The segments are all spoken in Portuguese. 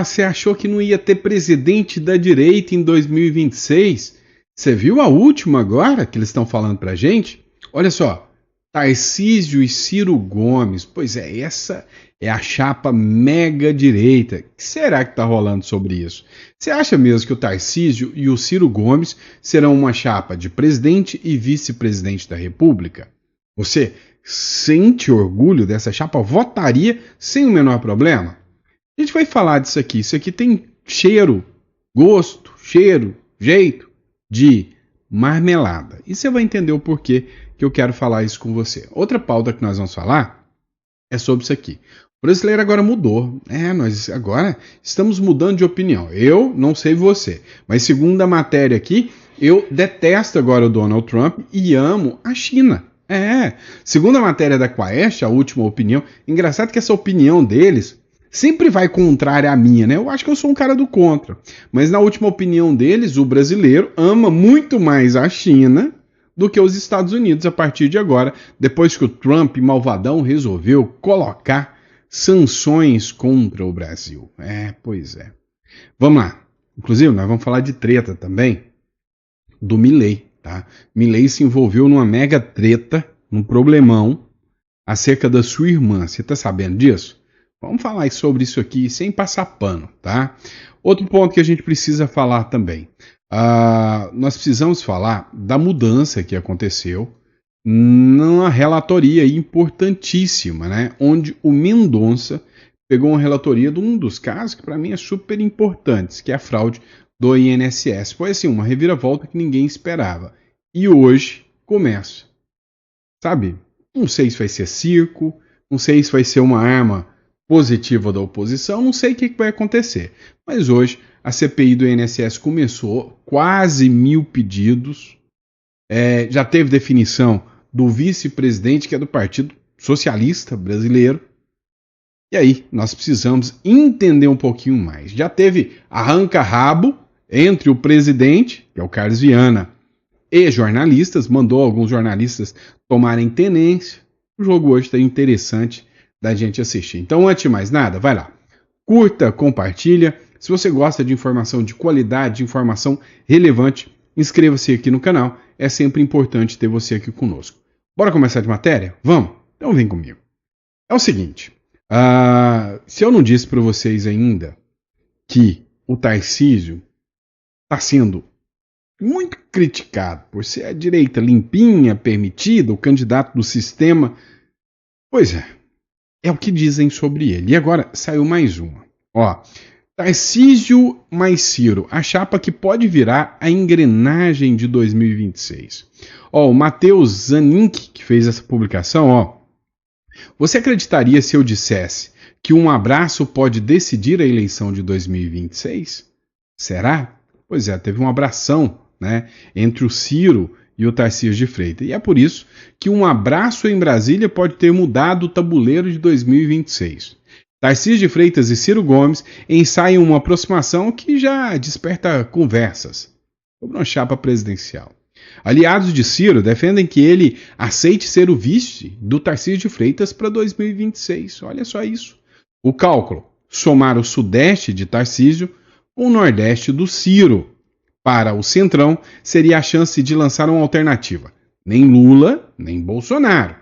Você achou que não ia ter presidente da direita em 2026? Você viu a última agora que eles estão falando pra gente? Olha só, Tarcísio e Ciro Gomes. Pois é, essa é a chapa mega direita. O que será que está rolando sobre isso? Você acha mesmo que o Tarcísio e o Ciro Gomes serão uma chapa de presidente e vice-presidente da República? Você sente orgulho dessa chapa? Votaria sem o menor problema? A gente vai falar disso aqui. Isso aqui tem cheiro, gosto, jeito de marmelada. E você vai entender o porquê que eu quero falar isso com você. Outra pauta que nós vamos falar é sobre isso aqui. O brasileiro agora mudou. Nós agora estamos mudando de opinião. Eu não sei você, mas segundo a matéria aqui, eu detesto agora o Donald Trump e amo a China. Segundo a matéria da Quaest, a última opinião, engraçado que essa opinião deles sempre vai contrária à minha, né? Eu acho que eu sou um cara do contra. Mas na última opinião deles, o brasileiro ama muito mais a China do que os Estados Unidos a partir de agora, depois que o Trump, malvadão, resolveu colocar sanções contra o Brasil. Pois é. Vamos lá. Inclusive, nós vamos falar de treta também do Milei, tá? Milei se envolveu numa mega treta, num problemão, acerca da sua irmã. Você tá sabendo disso? Vamos falar sobre isso aqui sem passar pano, tá? Outro ponto que a gente precisa falar também. Nós precisamos falar da mudança que aconteceu numa relatoria importantíssima, né? Onde o Mendonça pegou uma relatoria de um dos casos que para mim é super importantes, que é a fraude do INSS. Foi assim, uma reviravolta que ninguém esperava. E hoje começa. Sabe? Não sei se vai ser circo, não sei se vai ser uma arma positiva da oposição, não sei o que vai acontecer. Mas hoje a CPI do INSS começou, quase 1.000 pedidos, já teve definição do vice-presidente, que é do Partido Socialista Brasileiro, e aí nós precisamos entender um pouquinho mais. Já teve arranca-rabo entre o presidente, que é o Carlos Viana, e jornalistas, mandou alguns jornalistas tomarem tenência. O jogo hoje está interessante da gente assistir. Então, antes de mais nada, vai lá. Curta, compartilha. Se você gosta de informação de qualidade, de informação relevante, inscreva-se aqui no canal. É sempre importante ter você aqui conosco. Bora começar de matéria? Vamos? Então vem comigo. É o seguinte. Se eu não disse para vocês ainda que o Tarcísio está sendo muito criticado por ser a direita limpinha, permitida, o candidato do sistema, pois é o que dizem sobre ele. E agora saiu mais uma. Tarcísio mais Ciro, a chapa que pode virar a engrenagem de 2026. O Matheus Zanink, que fez essa publicação, você acreditaria se eu dissesse que um abraço pode decidir a eleição de 2026? Será? Pois é, teve um abração, né, entre o Ciro e o Tarcísio de Freitas. E é por isso que um abraço em Brasília pode ter mudado o tabuleiro de 2026. Tarcísio de Freitas e Ciro Gomes ensaiam uma aproximação que já desperta conversas sobre uma chapa presidencial. Aliados de Ciro defendem que ele aceite ser o vice do Tarcísio de Freitas para 2026. Olha só isso. O cálculo: somar o sudeste de Tarcísio com o nordeste do Ciro. Para o Centrão, seria a chance de lançar uma alternativa. Nem Lula, nem Bolsonaro.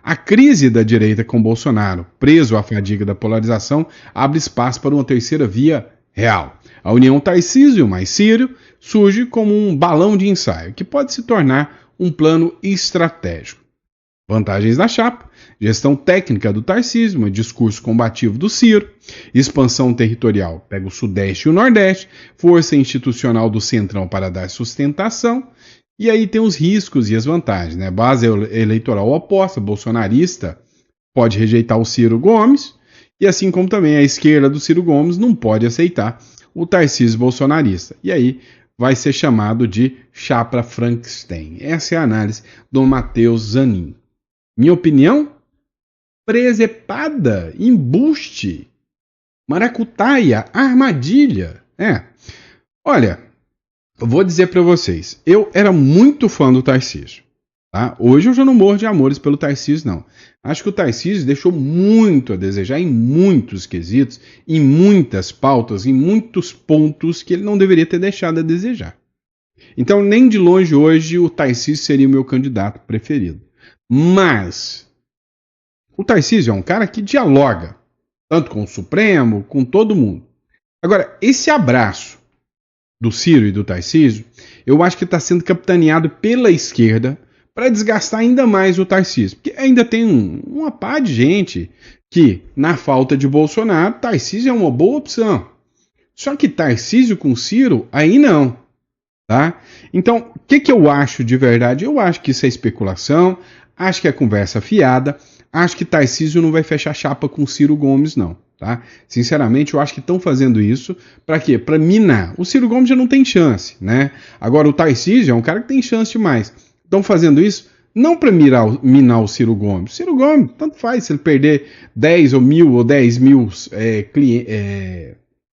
A crise da direita com Bolsonaro, preso à fadiga da polarização, abre espaço para uma terceira via real. A união Tarcísio mais Ciro surge como um balão de ensaio, que pode se tornar um plano estratégico. Vantagens da chapa: gestão técnica do Tarcísio, discurso combativo do Ciro, expansão territorial, pega o Sudeste e o Nordeste, força institucional do Centrão para dar sustentação, e aí tem os riscos e as vantagens, né? Base eleitoral oposta, bolsonarista, pode rejeitar o Ciro Gomes, e assim como também a esquerda do Ciro Gomes não pode aceitar o Tarcísio bolsonarista. E aí vai ser chamado de chapa Frankenstein. Essa é a análise do Matheus Zanin. Minha opinião? Presepada, embuste, maracutaia, armadilha. Olha, eu vou dizer para vocês, eu era muito fã do Tarcísio. Tá? Hoje eu já não morro de amores pelo Tarcísio, não. Acho que o Tarcísio deixou muito a desejar em muitos quesitos, em muitas pautas, em muitos pontos que ele não deveria ter deixado a desejar. Então, nem de longe hoje o Tarcísio seria o meu candidato preferido. Mas o Tarcísio é um cara que dialoga, tanto com o Supremo, com todo mundo. Agora, esse abraço do Ciro e do Tarcísio, eu acho que está sendo capitaneado pela esquerda para desgastar ainda mais o Tarcísio. Porque ainda tem uma pá de gente que, na falta de Bolsonaro, Tarcísio é uma boa opção. Só que Tarcísio com Ciro, aí não. Tá? Então, o que eu acho de verdade? Eu acho que isso é especulação, acho que é conversa fiada, acho que Tarcísio não vai fechar chapa com Ciro Gomes, não. Tá? Sinceramente, eu acho que estão fazendo isso para quê? Para minar. O Ciro Gomes já não tem chance, né? Agora, o Tarcísio é um cara que tem chance demais. Estão fazendo isso não para minar o Ciro Gomes. O Ciro Gomes, tanto faz se ele perder 10 ou 1.000 ou 10 mil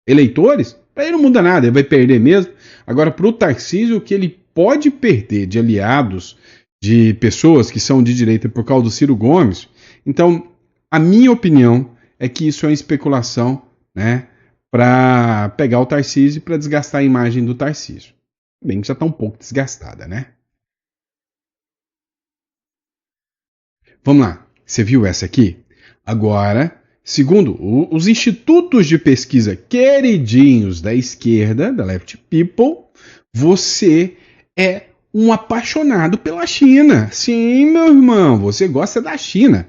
eleitores, para ele não muda nada, ele vai perder mesmo. Agora, para o Tarcísio, o que ele pode perder de aliados, de pessoas que são de direita por causa do Ciro Gomes, então, a minha opinião é que isso é uma especulação, né, para pegar o Tarcísio e para desgastar a imagem do Tarcísio. Bem que já está um pouco desgastada, né? Vamos lá, você viu essa aqui? Agora, segundo os institutos de pesquisa queridinhos da esquerda, da Left People, você é um apaixonado pela China. Sim, meu irmão, você gosta da China.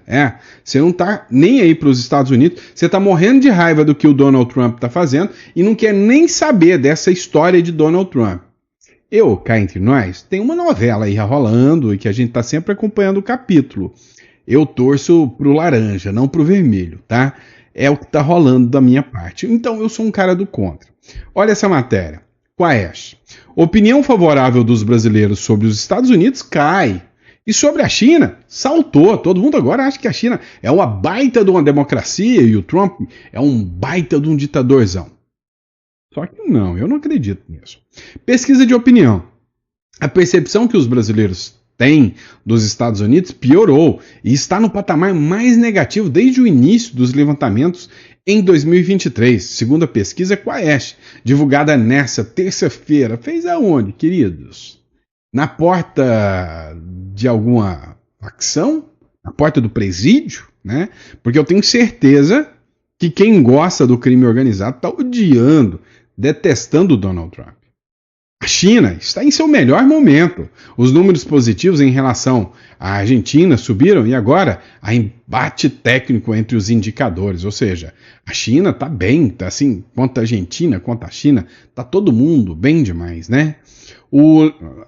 Você não tá nem aí para os Estados Unidos, você tá morrendo de raiva do que o Donald Trump tá fazendo e não quer nem saber dessa história de Donald Trump. Eu, cá entre nós, tem uma novela aí rolando e que a gente tá sempre acompanhando o capítulo. Eu torço pro laranja, não pro vermelho, tá? É o que tá rolando da minha parte. Então eu sou um cara do contra. Olha essa matéria. Quaest. Opinião favorável dos brasileiros sobre os Estados Unidos cai. E sobre a China, saltou. Todo mundo agora acha que a China é uma baita de uma democracia e o Trump é um baita de um ditadorzão. Só que não, eu não acredito nisso. Pesquisa de opinião. A percepção que os brasileiros têm dos Estados Unidos piorou e está no patamar mais negativo desde o início dos levantamentos em 2023, segundo a pesquisa Quaest, divulgada nessa terça-feira. Fez aonde, queridos? Na porta de alguma facção? Na porta do presídio? Né? Porque eu tenho certeza que quem gosta do crime organizado está odiando, detestando o Donald Trump. A China está em seu melhor momento. Os números positivos em relação à Argentina subiram e agora há embate técnico entre os indicadores. Ou seja, a China está bem, tá assim, quanto a Argentina, quanto a China, está todo mundo bem demais, né?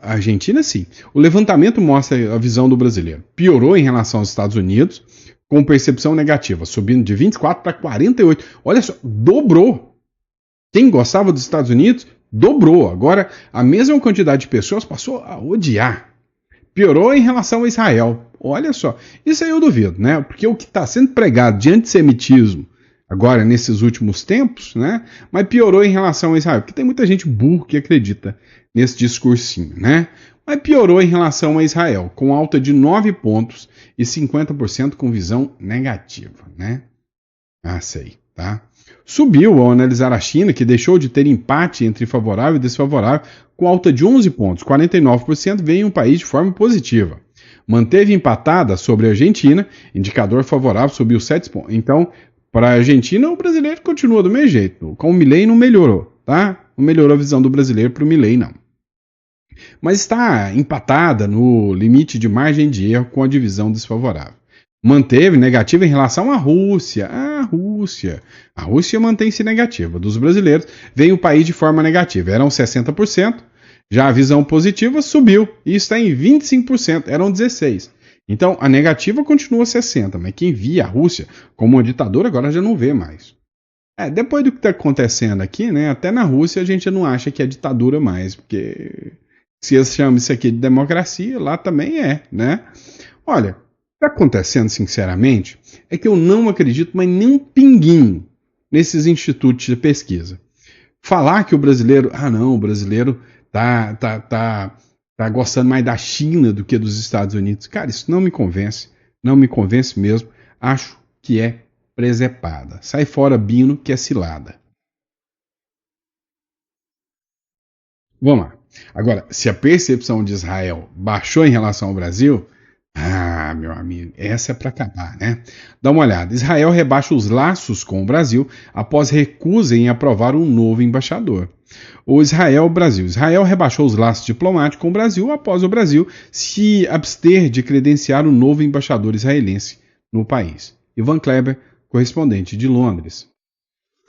A Argentina, sim. O levantamento mostra a visão do brasileiro. Piorou em relação aos Estados Unidos, com percepção negativa, subindo de 24 para 48. Olha só, dobrou. Quem gostava dos Estados Unidos dobrou. Agora, a mesma quantidade de pessoas passou a odiar. Piorou em relação a Israel. Olha só. Isso aí eu duvido, né? Porque o que está sendo pregado de antissemitismo agora, nesses últimos tempos, né? Mas piorou em relação a Israel. Porque tem muita gente burra que acredita nesse discursinho, né? Mas piorou em relação a Israel, com alta de 9 pontos e 50% com visão negativa, né? Ah, sei, tá? Subiu ao analisar a China, que deixou de ter empate entre favorável e desfavorável, com alta de 11 pontos, 49% veio em um país de forma positiva. Manteve empatada sobre a Argentina, indicador favorável subiu 7 pontos. Então, para a Argentina, o brasileiro continua do mesmo jeito. Com o Milei não melhorou, tá? Não melhorou a visão do brasileiro para o Milei, não. Mas está empatada no limite de margem de erro com a divisão desfavorável. Manteve negativa em relação à Rússia. A Rússia mantém-se negativa. Dos brasileiros, vem o país de forma negativa. Eram 60%, já a visão positiva subiu e está em 25%, eram 16%. Então, a negativa continua 60%, mas quem via a Rússia como uma ditadura agora já não vê mais. Depois do que está acontecendo aqui, né, até na Rússia a gente não acha que é ditadura mais, porque se eles chamam isso aqui de democracia, lá também é, né? Olha, o que está acontecendo, sinceramente, é que eu não acredito mais nem um pinguinho nesses institutos de pesquisa. Falar que o brasileiro, o brasileiro tá tá gostando mais da China do que dos Estados Unidos. Cara, isso não me convence. Não me convence mesmo. Acho que é presepada. Sai fora, Bino, que é cilada. Vamos lá. Agora, se a percepção de Israel baixou em relação ao Brasil, meu amigo, essa é para acabar, né? Dá uma olhada. Israel rebaixa os laços com o Brasil após recusa em aprovar um novo embaixador. O Israel-Brasil. Israel rebaixou os laços diplomáticos com o Brasil após o Brasil se abster de credenciar o novo embaixador israelense no país. Ivan Kleber, correspondente de Londres.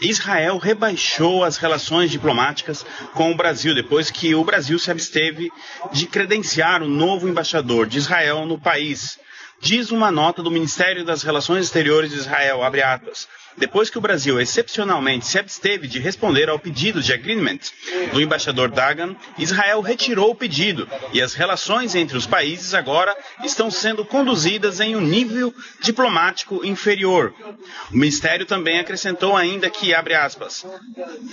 Israel rebaixou as relações diplomáticas com o Brasil depois que o Brasil se absteve de credenciar o novo embaixador de Israel no país. Diz uma nota do Ministério das Relações Exteriores de Israel, abre aspas, depois que o Brasil excepcionalmente se absteve de responder ao pedido de agreement do embaixador Dagan, Israel retirou o pedido e as relações entre os países agora estão sendo conduzidas em um nível diplomático inferior. O Ministério também acrescentou ainda que, abre aspas,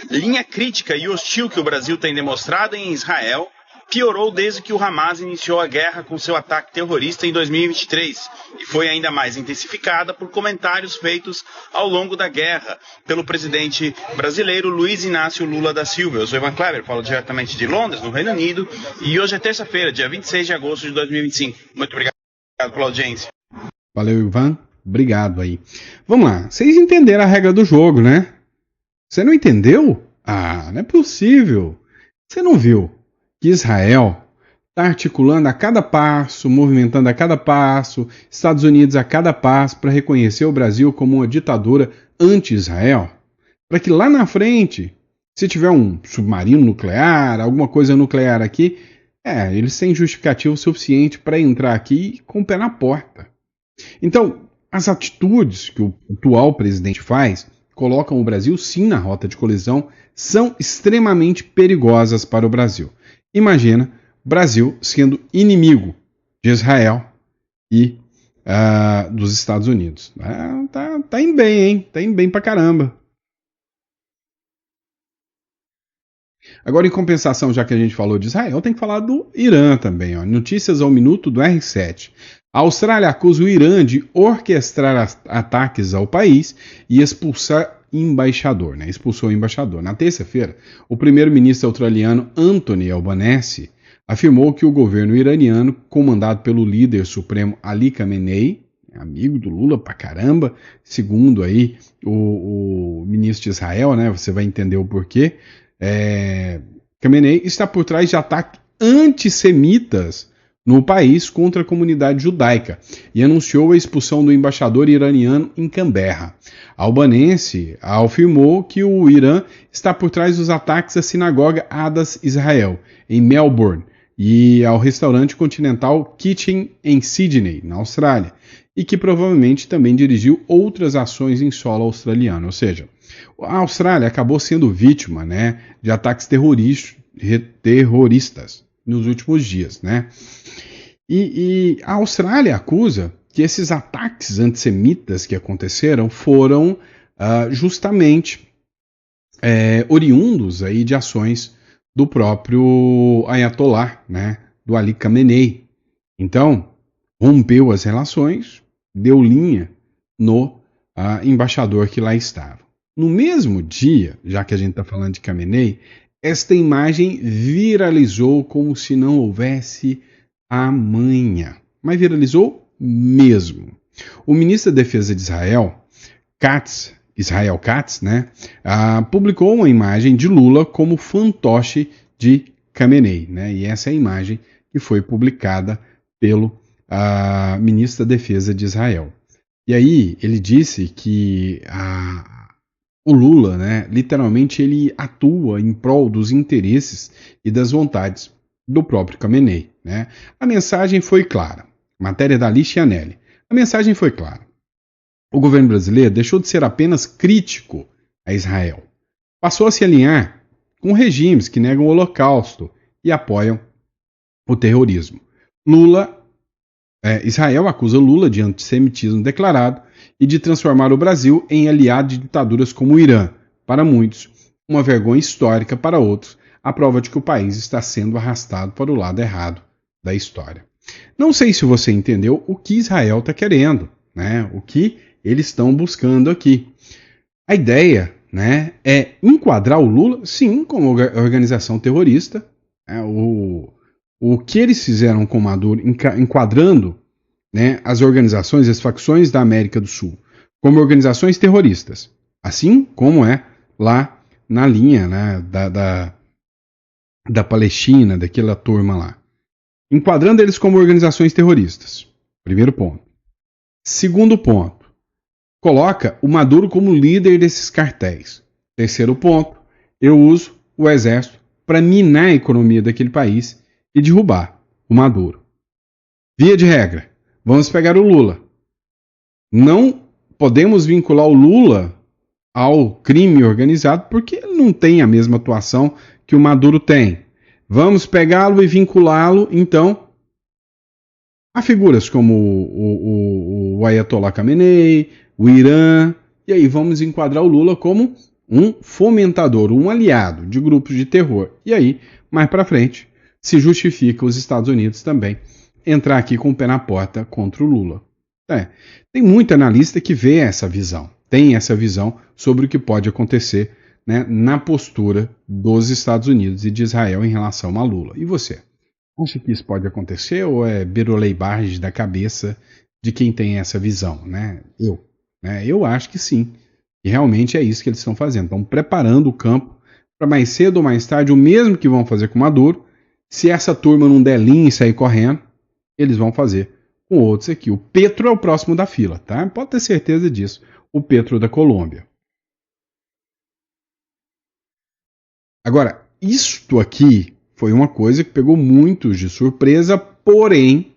linha crítica e hostil que o Brasil tem demonstrado em Israel piorou desde que o Hamas iniciou a guerra com seu ataque terrorista em 2023 e foi ainda mais intensificada por comentários feitos ao longo da guerra pelo presidente brasileiro Luiz Inácio Lula da Silva. Eu sou Ivan Kleber, falo diretamente de Londres, no Reino Unido, e hoje é terça-feira, dia 26 de agosto de 2025. Muito obrigado pela audiência. Valeu, Ivan. Obrigado aí. Vamos lá. Vocês entenderam a regra do jogo, né? Você não entendeu? Não é possível. Você não viu que Israel está articulando a cada passo, movimentando a cada passo, Estados Unidos a cada passo para reconhecer o Brasil como uma ditadura anti-Israel? Para que lá na frente, se tiver um submarino nuclear, alguma coisa nuclear aqui, eles têm justificativo suficiente para entrar aqui com o pé na porta. Então, as atitudes que o atual presidente faz colocam o Brasil sim na rota de colisão, são extremamente perigosas para o Brasil. Imagina Brasil sendo inimigo de Israel e dos Estados Unidos. Tá indo bem, hein? Tá indo bem pra caramba. Agora, em compensação, já que a gente falou de Israel, tem que falar do Irã também. Ó. Notícias ao minuto do R7. A Austrália acusa o Irã de orquestrar ataques ao país e expulsar embaixador, né? Expulsou o embaixador. Na terça-feira, o primeiro-ministro australiano Anthony Albanese afirmou que o governo iraniano, comandado pelo líder supremo Ali Khamenei, amigo do Lula pra caramba, segundo aí o ministro de Israel, né? Você vai entender o porquê. Khamenei está por trás de ataques antissemitas no país contra a comunidade judaica e anunciou a expulsão do embaixador iraniano em Canberra. Albanese afirmou que o Irã está por trás dos ataques à sinagoga Adas Israel, em Melbourne, e ao restaurante continental Kitchen em Sydney, na Austrália, e que provavelmente também dirigiu outras ações em solo australiano. Ou seja, a Austrália acabou sendo vítima, né, de ataques terroristas nos últimos dias, né? E a Austrália acusa que esses ataques antissemitas que aconteceram foram justamente oriundos aí de ações do próprio Ayatollah, né, do Ali Khamenei. Então, rompeu as relações, deu linha no embaixador que lá estava. No mesmo dia, já que a gente está falando de Khamenei, esta imagem viralizou como se não houvesse amanhã. Mas viralizou mesmo. O ministro da Defesa de Israel, Israel Katz, né, publicou uma imagem de Lula como fantoche de Khamenei. Né, e essa é a imagem que foi publicada pelo ministro da Defesa de Israel. E aí ele disse que o Lula, né, literalmente, ele atua em prol dos interesses e das vontades do próprio Khamenei. Né? A mensagem foi clara. Matéria da Alice Anelli. A mensagem foi clara. O governo brasileiro deixou de ser apenas crítico a Israel. Passou a se alinhar com regimes que negam o Holocausto e apoiam o terrorismo. Israel acusa Lula de antissemitismo declarado e de transformar o Brasil em aliado de ditaduras como o Irã. Para muitos, uma vergonha histórica, para outros, a prova de que o país está sendo arrastado para o lado errado da história. Não sei se você entendeu o que Israel está querendo, né? O que eles estão buscando aqui. A ideia, né, é enquadrar o Lula, sim, como organização terrorista. O que eles fizeram com Maduro, enquadrando, né, as organizações, as facções da América do Sul, como organizações terroristas, assim como é lá na linha, né, da Palestina, daquela turma lá. Enquadrando eles como organizações terroristas. Primeiro ponto. Segundo ponto. Coloca o Maduro como líder desses cartéis. Terceiro ponto. Eu uso o exército para minar a economia daquele país e derrubar o Maduro. Via de regra, vamos pegar o Lula. Não podemos vincular o Lula ao crime organizado porque ele não tem a mesma atuação que o Maduro tem. Vamos pegá-lo e vinculá-lo, então, a figuras como o Ayatollah Khamenei, o Irã, e aí vamos enquadrar o Lula como um fomentador, um aliado de grupos de terror. E aí, mais para frente, se justifica os Estados Unidos também entrar aqui com o pé na porta contra o Lula. Tem muito analista que vê essa visão, tem essa visão sobre o que pode acontecer, né, na postura dos Estados Unidos e de Israel em relação a Lula. E você? Acha que isso pode acontecer ou é beroleibagem da cabeça de quem tem essa visão? Né? Eu acho que sim. E realmente é isso que eles estão fazendo. Estão preparando o campo para mais cedo ou mais tarde, o mesmo que vão fazer com Maduro. Se essa turma não der linha e sair correndo, eles vão fazer com outros aqui. O Petro é o próximo da fila, tá? Pode ter certeza disso. O Petro da Colômbia. Agora, isto aqui foi uma coisa que pegou muitos de surpresa, porém,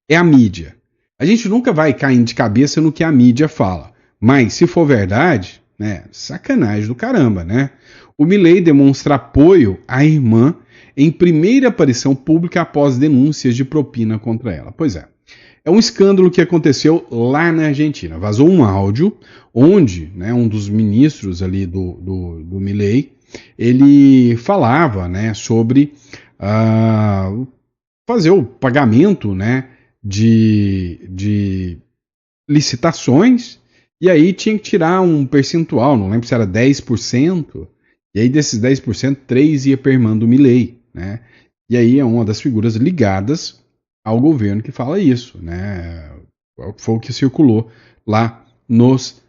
é a mídia. A gente nunca vai cair de cabeça no que a mídia fala, mas se for verdade, né, sacanagem do caramba, né? O Milei demonstra apoio à irmã em primeira aparição pública após denúncias de propina contra ela. Pois é. É um escândalo que aconteceu lá na Argentina. Vazou um áudio onde, né, um dos ministros ali do Milei, ele falava, né, sobre fazer o pagamento, né, de licitações, e aí tinha que tirar um percentual, não lembro se era 10%, e aí desses 10%, 3% ia para a irmã do Milei, né? E aí é uma das figuras ligadas ao governo que fala isso, né? Foi o que circulou lá nos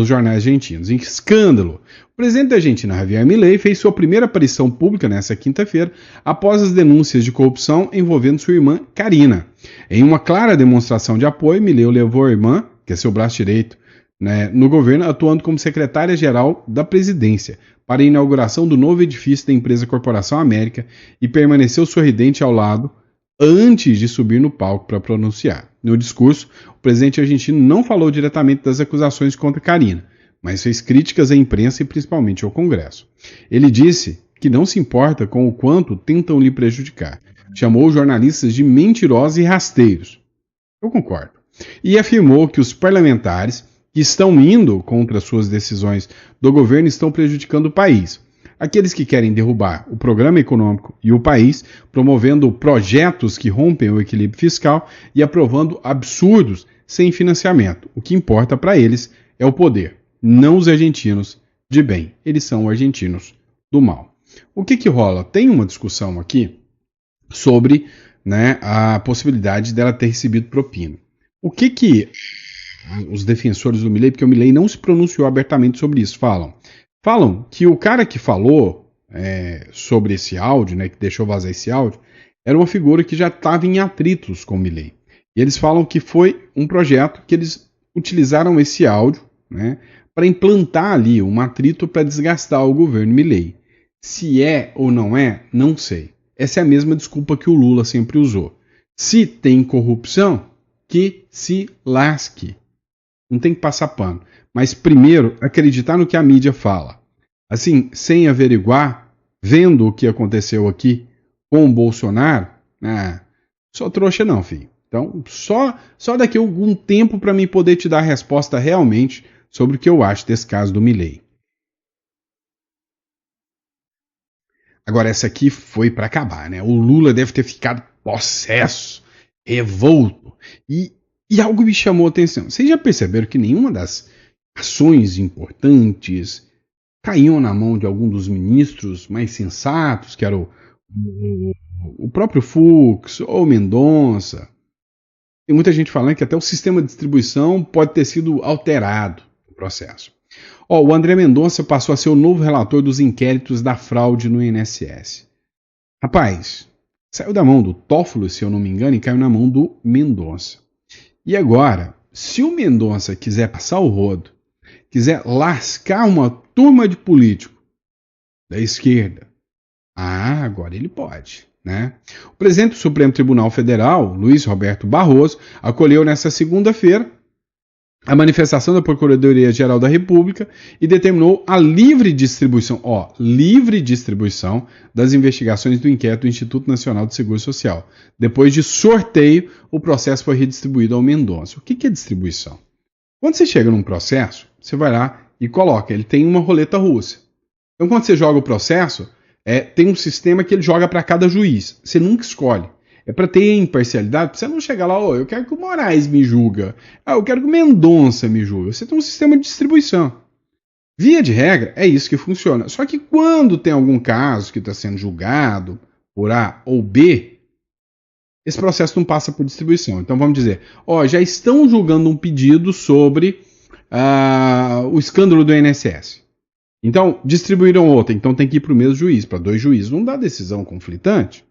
jornais argentinos. Em escândalo. O presidente da Argentina, Javier Milei, fez sua primeira aparição pública nesta quinta-feira após as denúncias de corrupção envolvendo sua irmã Karina. Em uma clara demonstração de apoio, Milei levou a irmã, que é seu braço direito, né, no governo, atuando como secretária-geral da presidência para a inauguração do novo edifício da empresa Corporação América e permaneceu sorridente ao lado antes de subir no palco para pronunciar. No discurso, o presidente argentino não falou diretamente das acusações contra Karina, mas fez críticas à imprensa e principalmente ao Congresso. Ele disse que não se importa com o quanto tentam lhe prejudicar. Chamou os jornalistas de mentirosos e rasteiros. Eu concordo. E afirmou que os parlamentares que estão indo contra suas decisões do governo estão prejudicando o país. Aqueles que querem derrubar o programa econômico e o país, promovendo projetos que rompem o equilíbrio fiscal e aprovando absurdos sem financiamento. O que importa para eles é o poder, não os argentinos de bem. Eles são argentinos do mal. O que rola? Tem uma discussão aqui sobre, né, a possibilidade dela ter recebido propina. O que os defensores do Milei, porque o Milei não se pronunciou abertamente sobre isso, falam que o cara que falou sobre esse áudio, né, que deixou vazar esse áudio, era uma figura que já estava em atritos com o Milei. E eles falam que foi um projeto que eles utilizaram esse áudio, né, para implantar ali um atrito para desgastar o governo Milei. Se é ou não é, não sei. Essa é a mesma desculpa que o Lula sempre usou. Se tem corrupção, que se lasque. Não tem que passar pano. Mas primeiro, acreditar no que a mídia fala. Assim, sem averiguar, vendo o que aconteceu aqui com o Bolsonaro, sou trouxa não, filho. Então, só daqui a algum tempo para mim poder te dar a resposta realmente sobre o que eu acho desse caso do Milei. Agora, essa aqui foi para acabar, né? O Lula deve ter ficado possesso, revolto. E algo me chamou a atenção. Vocês já perceberam que nenhuma das ações importantes caíam na mão de algum dos ministros mais sensatos, que era o próprio Fux ou Mendonça? Tem muita gente falando que até o sistema de distribuição pode ter sido alterado no processo. O André Mendonça passou a ser o novo relator dos inquéritos da fraude no INSS. Rapaz, saiu da mão do Toffoli, se eu não me engano, e caiu na mão do Mendonça. E agora, se o Mendonça quiser passar o rodo, quiser lascar uma turma de político da esquerda, agora ele pode, né? O presidente do Supremo Tribunal Federal, Luiz Roberto Barroso, acolheu nesta segunda-feira a manifestação da Procuradoria-Geral da República e determinou a livre distribuição das investigações do inquérito do Instituto Nacional de Seguro Social. Depois de sorteio, o processo foi redistribuído ao Mendonça. O que é distribuição? Quando você chega num processo, você vai lá e coloca, ele tem uma roleta russa. Então, quando você joga o processo, tem um sistema que ele joga para cada juiz. Você nunca escolhe. É para ter imparcialidade, para você não chegar lá, eu quero que o Moraes me julga, eu quero que o Mendonça me julga. Você tem um sistema de distribuição. Via de regra, é isso que funciona. Só que quando tem algum caso que está sendo julgado por A ou B, esse processo não passa por distribuição. Então vamos dizer, já estão julgando um pedido sobre o escândalo do INSS. Então, distribuíram outra, então tem que ir para o mesmo juiz, para 2 juízes. Não dá decisão conflitante.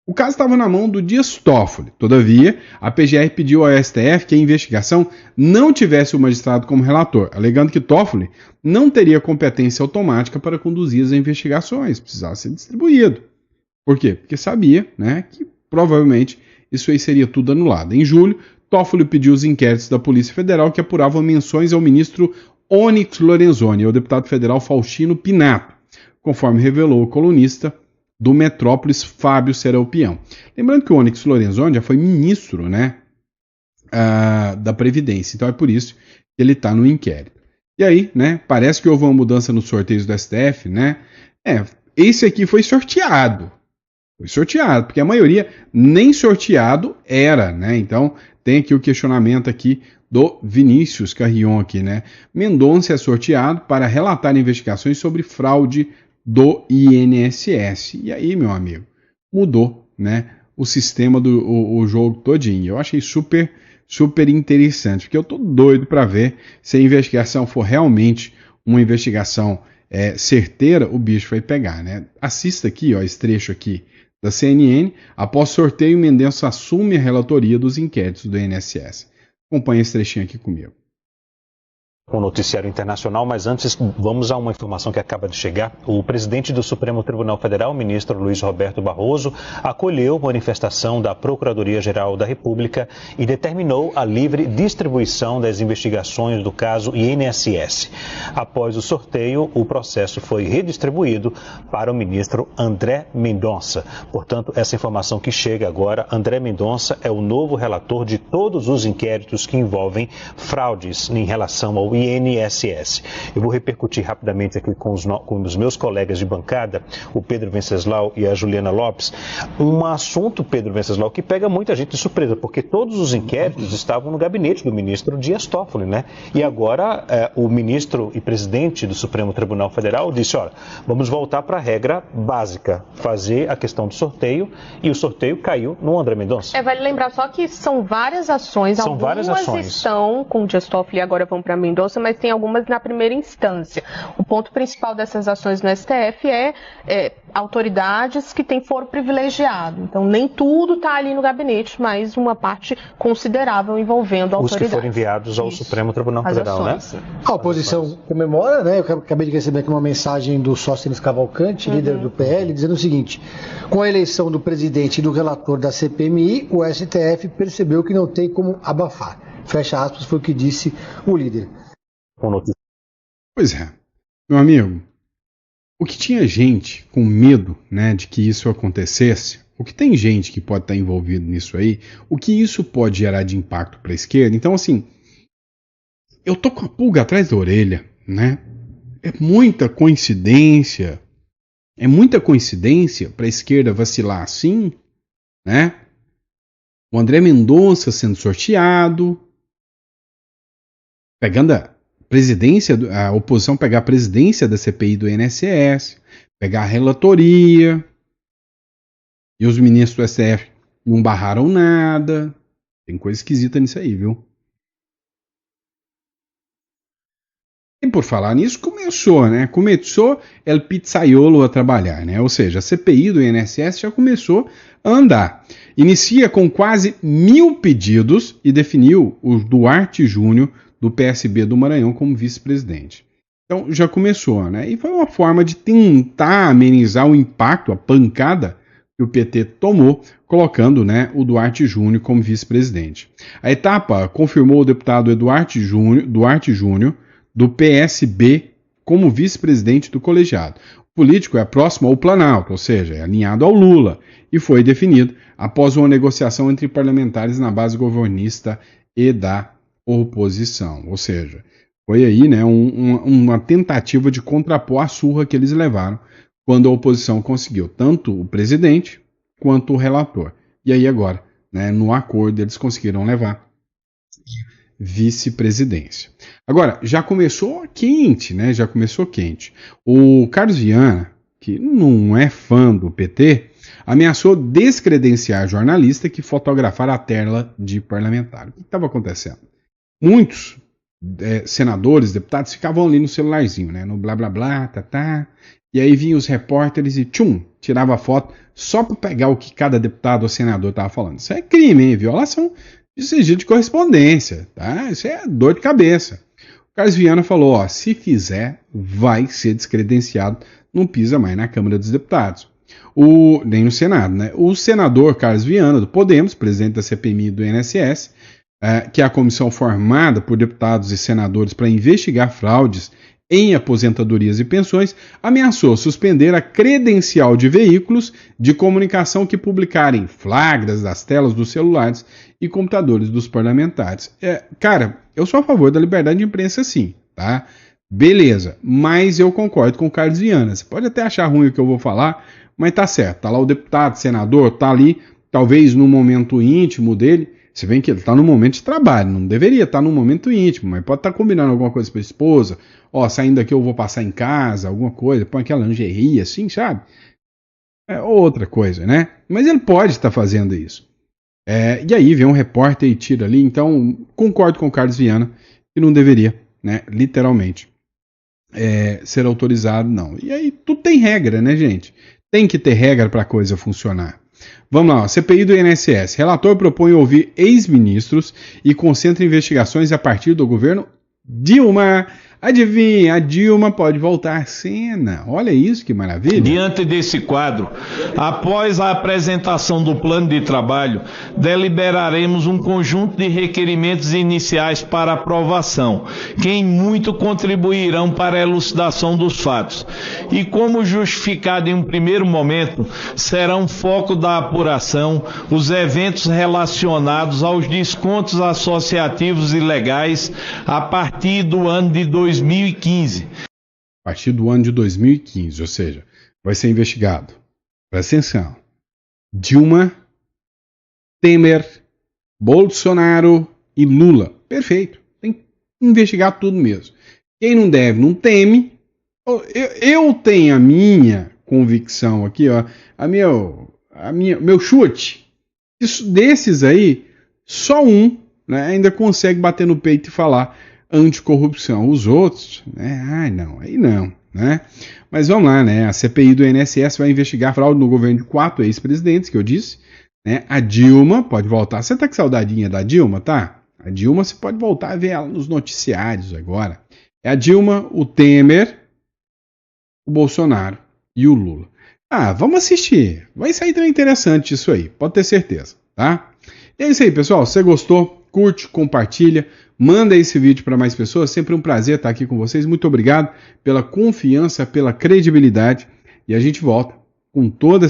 O caso estava na mão do Dias Toffoli. Todavia, a PGR pediu ao STF que a investigação não tivesse o magistrado como relator, alegando que Toffoli não teria competência automática para conduzir as investigações, precisava ser distribuído. Por quê? Porque sabia, né, que provavelmente isso aí seria tudo anulado. Em julho, Toffoli pediu os inquéritos da Polícia Federal que apuravam menções ao ministro Onyx Lorenzoni e ao deputado federal Faustino Pinato, conforme revelou o colunista do Metrópolis, Fábio Seralpião. Lembrando que o Onyx Lorenzoni já foi ministro, né, da Previdência, então é por isso que ele está no inquérito. E aí, né, parece que houve uma mudança nos sorteios do STF, né, esse aqui foi sorteado, porque a maioria nem sorteado era, né, então tem aqui o questionamento aqui do Vinícius Carrion aqui, né, Mendonça é sorteado para relatar investigações sobre fraude do INSS. E aí, meu amigo, mudou, né, o sistema o jogo todinho. Eu achei super, super interessante, porque eu tô doido para ver se a investigação for realmente uma investigação certeira, o bicho vai pegar, né? Assista aqui, esse trecho aqui da CNN. Após sorteio, Mendonça assume a relatoria dos inquéritos do INSS. Acompanhe esse trechinho aqui comigo. Com o noticiário internacional, mas antes vamos a uma informação que acaba de chegar. O presidente do Supremo Tribunal Federal, ministro Luiz Roberto Barroso, acolheu a manifestação da Procuradoria-Geral da República e determinou a livre distribuição das investigações do caso INSS. Após o sorteio, o processo foi redistribuído para o ministro André Mendonça. Portanto, essa informação que chega agora, André Mendonça é o novo relator de todos os inquéritos que envolvem fraudes em relação ao INSS. Eu vou repercutir rapidamente aqui com os meus colegas de bancada, o Pedro Venceslau e a Juliana Lopes, um assunto, Pedro Venceslau, que pega muita gente de surpresa, porque todos os inquéritos estavam no gabinete do ministro Dias Toffoli, né? E agora o ministro e presidente do Supremo Tribunal Federal disse, vamos voltar para a regra básica, fazer a questão do sorteio, e o sorteio caiu no André Mendonça. Vale lembrar só que são várias ações, estão com o Dias Toffoli e agora vão para Mendonça, mas tem algumas na primeira instância. O ponto principal dessas ações no STF é autoridades que têm foro privilegiado. Então, nem tudo está ali no gabinete, mas uma parte considerável envolvendo autoridades. Os que foram enviados ao Supremo Tribunal Federal, né? A oposição comemora, né? Eu acabei de receber aqui uma mensagem do Sóstenes Cavalcante, líder do PL, dizendo o seguinte: com a eleição do presidente e do relator da CPMI, o STF percebeu que não tem como abafar. Fecha aspas, foi o que disse o líder. Pois é, meu amigo, o que tinha gente com medo, né, de que isso acontecesse, o que tem gente que pode estar envolvido nisso aí, o que isso pode gerar de impacto para a esquerda. Então, assim, eu tô com a pulga atrás da orelha, né? É muita coincidência É muita coincidência para a esquerda vacilar assim, né? O André Mendonça sendo sorteado, pegando a presidência, a oposição pegar a presidência da CPI do INSS, pegar a relatoria, e os ministros do STF não barraram nada. Tem coisa esquisita nisso aí, viu? E por falar nisso, começou, né? Começou el pizzaiolo a trabalhar, né? Ou seja, a CPI do INSS já começou a andar. Inicia com quase 1.000 pedidos e definiu o Duarte Júnior, do PSB do Maranhão, como vice-presidente. Então já começou, né? E foi uma forma de tentar amenizar o impacto, a pancada que o PT tomou, colocando, né, o Duarte Júnior como vice-presidente. A etapa confirmou o deputado Duarte Júnior, do PSB, como vice-presidente do colegiado. O político é próximo ao Planalto, ou seja, é alinhado ao Lula, e foi definido após uma negociação entre parlamentares na base governista e da oposição. Ou seja, foi aí, né, uma tentativa de contrapor a surra que eles levaram quando a oposição conseguiu tanto o presidente quanto o relator. E aí agora, né, no acordo, eles conseguiram levar vice-presidência. Agora, já começou quente, né? Já começou quente. O Carlos Viana, que não é fã do PT, ameaçou descredenciar jornalista que fotografara a tela de parlamentar. O que estava acontecendo? Muitos senadores, deputados, ficavam ali no celularzinho, né? No blá blá blá, tá. E aí vinham os repórteres e tirava a foto só para pegar o que cada deputado ou senador estava falando. Isso é crime, hein? Violação de sigilo de correspondência, tá? Isso é dor de cabeça. O Carlos Viana falou, ó, se fizer, vai ser descredenciado, não pisa mais na Câmara dos Deputados. Nem no Senado, né? O senador Carlos Viana, do Podemos, presidente da CPMI do INSS, que é a comissão formada por deputados e senadores para investigar fraudes em aposentadorias e pensões, ameaçou suspender a credencial de veículos de comunicação que publicarem flagras das telas dos celulares e computadores dos parlamentares. Cara, eu sou a favor da liberdade de imprensa sim, tá? Beleza, mas eu concordo com o Carlos Viana. Você pode até achar ruim o que eu vou falar, mas tá certo. Tá lá o deputado, senador, tá ali, talvez no momento íntimo dele. Você vê que ele está no momento de trabalho, não deveria estar no momento íntimo, mas pode estar combinando alguma coisa para a esposa, ó, saindo daqui eu vou passar em casa, alguma coisa, põe aquela lingerie assim, sabe? Outra coisa, né? Mas ele pode estar fazendo isso. E aí vem um repórter e tira ali, então concordo com o Carlos Viana que não deveria, né, literalmente, ser autorizado, não. E aí tudo tem regra, né, gente? Tem que ter regra para a coisa funcionar. Vamos lá, CPI do INSS. Relator propõe ouvir ex-ministros e concentra investigações a partir do governo Dilma. Adivinha, a Dilma pode voltar à cena. Olha isso, que maravilha. Diante desse quadro, após a apresentação do plano de trabalho, deliberaremos um conjunto de requerimentos iniciais para aprovação, que em muito contribuirão para a elucidação dos fatos. E como justificado em um primeiro momento, serão foco da apuração os eventos relacionados aos descontos associativos e legais a partir do ano de 2015. A partir do ano de 2015, ou seja, vai ser investigado. Presta atenção. Dilma, Temer, Bolsonaro e Lula. Perfeito. Tem que investigar tudo mesmo. Quem não deve, não teme. Eu tenho a minha convicção aqui, ó, meu chute. Desses aí, só um, né, ainda consegue bater no peito e falar anticorrupção. Os outros, né? Ai, não, aí não, né? Mas vamos lá, né? A CPI do INSS vai investigar fraude no governo de 4 ex-presidentes, que eu disse, né? A Dilma pode voltar. Você tá com saudadinha da Dilma, tá? A Dilma você pode voltar a ver ela nos noticiários agora. É a Dilma, o Temer, o Bolsonaro e o Lula. Vamos assistir. Vai sair tão interessante isso aí, pode ter certeza, tá? E é isso aí, pessoal. Se você gostou, curte, compartilha. Manda esse vídeo para mais pessoas, sempre um prazer estar aqui com vocês. Muito obrigado pela confiança, pela credibilidade. E a gente volta com toda